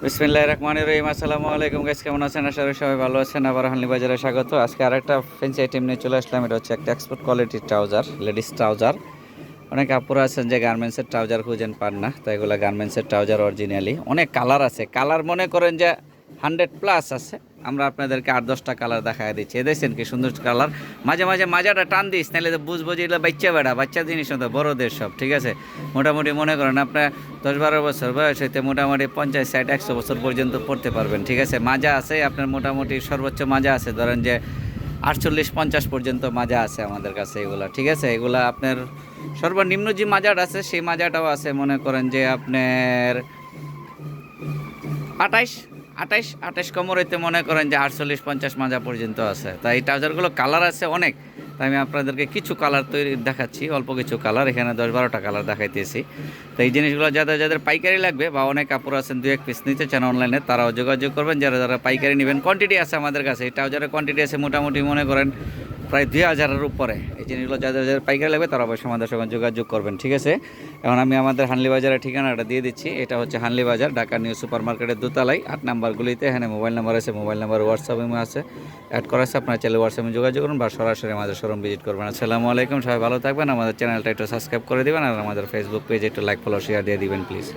বিসমিল্লাহির রহমানির রহিম। আসসালামু আলাইকুম গাইস, কেমন আছেন? আশা করি সবাই ভালো আছেন। আবার হানলি বাজারে স্বাগত। আজকে আরেকটা ফ্যান্সি আইটেম নিয়ে চলে আসলাম। এটা হচ্ছে একটা এক্সপোর্ট কোয়ালিটির ট্রাউজার, লেডিস ট্রাউজার। অনেক আপুরা আছেন যে গার্মেন্টসের ট্রাউজার খুঁজেন পান না, তো এগুলো গার্মেন্টসের ট্রাউজার অরিজিনালি। অনেক কালার আছে, কালার মনে করেন যে 100+ আছে। আমরা আপনাদেরকে 8-10টা কালার দেখায় দিচ্ছি। এ দেখছেন কি সুন্দর কালার। মাঝে মাঝে মাজাটা টান দিস, নাহলে তো বুঝবো যে এগুলো বাচ্চা জিনিস হতো, বড়োদের সব। ঠিক আছে, মোটামুটি মনে করেন আপনার 10-12 বছর বয়স হইতে মোটামুটি 50, 60, 100 বছর পর্যন্ত পড়তে পারবেন। ঠিক আছে, মাজা আছে আপনার, মোটামুটি সর্বোচ্চ মাজা আছে ধরেন যে 48-50 পর্যন্ত মাজা আছে আমাদের কাছে এগুলা। ঠিক আছে, এগুলা আপনার সর্বনিম্ন যে মাজাটা আছে সেই মাজাটাও আছে, মনে করেন যে আপনার 28 কোমরেতে মনে করেন যে 48-50 মাজা পর্যন্ত আছে। তাই এই ট্রাউজারগুলো কালার আছে অনেক। তাই আমি আপনাদেরকে কিছু কালার তৈরি দেখাচ্ছি, অল্প কিছু কালার, এখানে 10-12টা কালার দেখাইতেছি। তো এই জিনিসগুলো যাদের যাদের পাইকারি লাগবে বা অনেক কাপড় আছেন 2-1 পিস নিতে চান অনলাইনে, তারাও যোগাযোগ করবেন। যারা যারা পাইকারি নেবেন, কোয়ান্টিটি আছে আমাদের কাছে। এই ট্রাউজারের কোয়ান্টিটি আছে মোটামুটি মনে করেন প্রায় 2000-এর উপরে। এই জিনিসগুলো যাদের যাদের পাইকারি লাগবে তারা অবশ্যই আমাদের সঙ্গে যোগাযোগ করবেন। ঠিক আছে, এখন আমি আমাদের হানলি বাজারের ঠিকানাটা দিয়ে দিচ্ছি। এটা হচ্ছে হানলি বাজার, ঢাকা নিউ সুপার মার্কেটের দোতলায় 8 নাম্বার গুলিতে। এখানে মোবাইল নাম্বার আছে, মোবাইল নাম্বার হোয়াটসঅ্যাপে আছে, অ্যাড করা আছে। আপনারা চাইলে হোয়াটসঅ্যাপে যোগাযোগ করুন বা সরাসরি আমাদের শোরুম ভিজিট করবেন। আসসালামু আলাইকুম, সবাই ভালো থাকবেন। আমাদের চ্যানেলটা একটু সাবস্ক্রাইব করে দিবেন আর আমাদের ফেসবুক পেজে একটু লাইক, ফলো, শেয়ার দিয়ে দিবেন প্লিজ।